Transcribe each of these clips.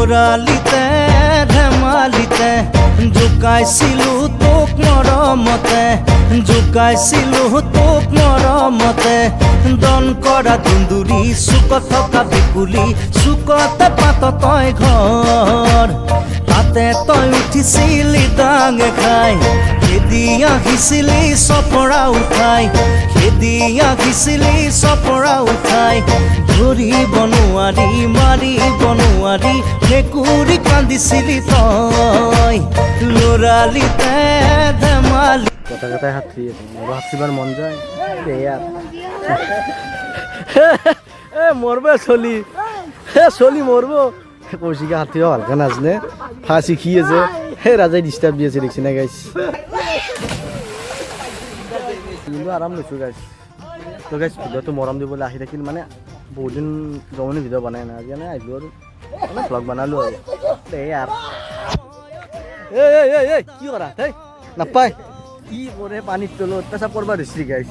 লৰালিতে ধেমালিতে জোকাইছিলো তোক মৰমতে জোকাইছিলো তোক মৰমতে দন কৰা দুন্দুৰি চুকত থকা বিকুলি চুকতে পাত তই ঘৰ তাতে তই উঠিছিলি ডাঙে খাই খেদি আহিছিলি চপৰা উঠাই খেদি আহিছিলি চপৰা উঠাই ধৰিব নোৱাৰি মাৰিব নোৱাৰি ভেকুৰি কান্দিছিলি তই লৰালিতে ধেমালি কথা কথাই হাত ধুই আছে মোৰো হাতিবাৰ মন যায় মরবে চলি চলি মরবো কৌশিকে হাতিও হালকা নাজনে ফাঁসি খিয়েছে হে রাজাই ডিস্টার্ব দিয়েছে দেখছি না গাইস কিন্তু আরাম লৈছো গাইস তো গাইস ভিডিও তো মৰম দিবলৈ আহি থাকিল মানে বহুত দিন জমনি ভিডিও বনাই না আজি মানে আহিলো আৰু মানে ব্লগ বনালো আৰু এই আৰ এই কি কৰা হেই নাপায় কি কৰে পানীত তলত পেচাব কৰবা দিছি গাইস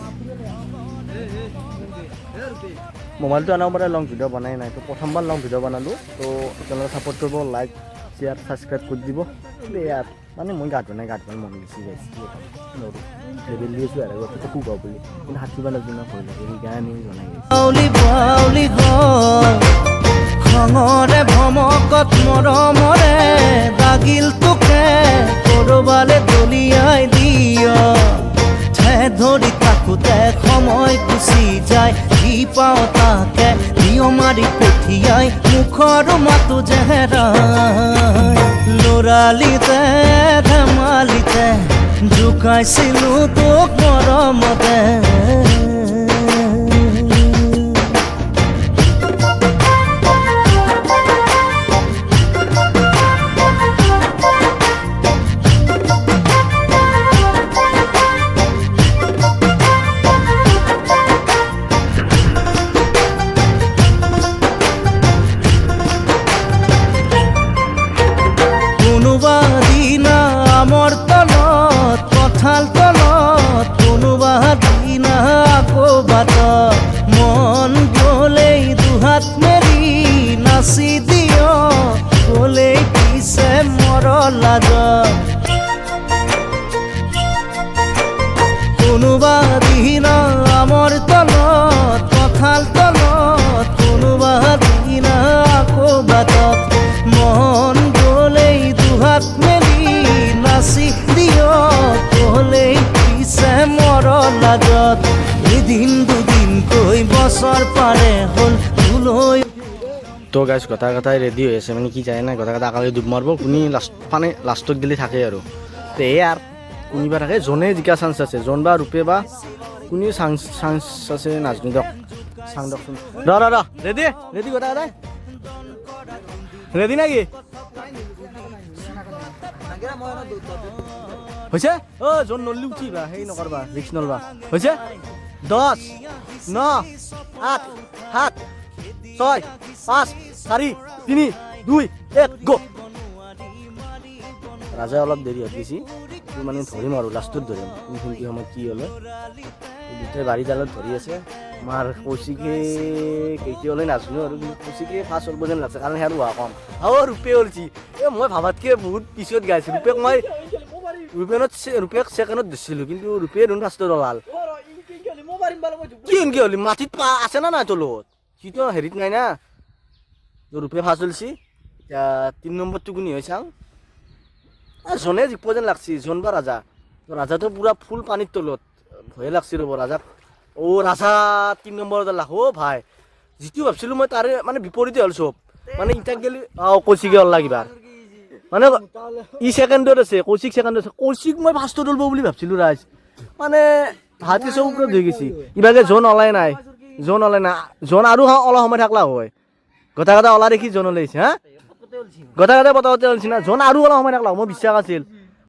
মোবাইলটো আনাৰ পৰা লং ভিডিঅ' বনাই নাই তো প্ৰথমবাৰ লং ভিডিঅ' বনালোঁ তো আপোনালোকে ছাপোৰ্ট কৰিব লাইক শ্বেয়াৰ ছাবস্ক্ৰাইব কৰি দিব ইয়াত মানে মই গাত বনাই মন গৈছে গাইছে নৰো লেবেল দি আছোঁ আৰু আগতে কুকাও বুলি কিন্তু হাতিবা লাগি না ভয় লাগে সেইকাৰণে জনাই খঙৰে ভমকত মৰমৰে দাগিল তোকে কৰবালে দলিয়াই দিয় ধৰি থাকোঁতে সময় গুচি যায় যি পাওঁ তাকে দিয় মাৰি পঠিয়াই মুখৰ মাতো জেহেৰাই লৰালিতে ধেমালিতে জোকাইছিলো তোক মৰমতে কোনোবা দিনা আমৰ তলত কঁঠাল তলত কোনোবা দিনা আকৌ বাটত মন গ'লেই দুহাত মেলি নাচি দিয় গ'লেই পিছে মৰ লাজত কোনোবা দিনা আমৰ তলত কঁঠাল তলত কোনোবা দিনা আকৌ বাটত মন গ'লেই দুহাত মেলি নাচি দিয় গ'লেই পিছে মৰ লাজত এদিন দুদিনকৈ বছৰ পাৰে হ'ল তোলৈ তো গাইছ কথা কথাই ৰেডি হৈ আছে মানে কি যায় না কথা কথা আকালে ডুব মাৰিব কোনি লাষ্ট মানে লাষ্টত গেলি থাকে আৰু তো এই আৰ কোনিবা থাকে জনে জিকা চান্স আছে জন বা ৰূপে বা কোনি চান্স আছে নাজনি দক চাং দকচোন ৰ ৰেডি ৰেডি কথা কথা ৰেডি নাকি হৈছে অ জন নলি উঠিবা সেই নকৰবা ৰিক্স নলবা হৈছে 10 9 8 7 6 5 4 3 2 1 গো ৰাজা অলপ দেৰি হৈ গৈছে মানে ধৰিম আৰু লাষ্টত ধৰিম কোনখিনি সময়ত কি হ'লে দুটাই বাৰী ডালত ধৰি আছে আমাৰ কৌশিকে কেতিয়ালৈ নাজানো আৰু কৌশিকে ফাৰ্ষ্ট হ'ব যেন লাগছে কাৰণ সেয়া হোৱা কম ৰূপে ওলছি মই ভাবাতকৈ বহুত পিছত গাইছোঁ ৰূপেক মই ৰূপেক ছেকেণ্ডত দিছিলোঁ কিন্তু ৰূপে দেখোন ফাৰ্ষ্টত ওলাল কি এনকে হ'লি মাটিত আছে না নাই তলত সিটো হেৰিত নাই না ৰূপে ফাৰ্ষ্ট ওলছি এতিয়া 3 নম্বৰটো কোনি হৈ চাওঁ জনে জিকিব যেন লাগছি জন বা ৰাজা ৰাজাটো পুৰা ফুল পানীৰ তলত ভয়ে লাগছি ৰ'ব ৰাজাক ৰাজা 3 নম্বৰত লাখ ভাই যিটো ভাবছিলোঁ মই তাৰে মানে বিপৰীতে হ'ল চব মানে ইটাক গেলি কৌশিকে হ'ল কিবা মানে ই ছেকেণ্ডত আছে কৌশিক ছেকেণ্ডত আছে কৌশিক মই ফাৰ্ষ্টত ওলব বুলি ভাবছিলোঁ ৰাজ মানে হাতী চব ওপৰত হৈ গৈছে ইভাগে জন ওলাই নাই জন আৰু অলপ সময় থাকলা হয় গটা গটা ওলা দেখি জন ওলাইছে হা গটা গটা পতাওতে ওলছি না জন আৰু অলপ সময় থাকলা মই বিশ্বাস আছিল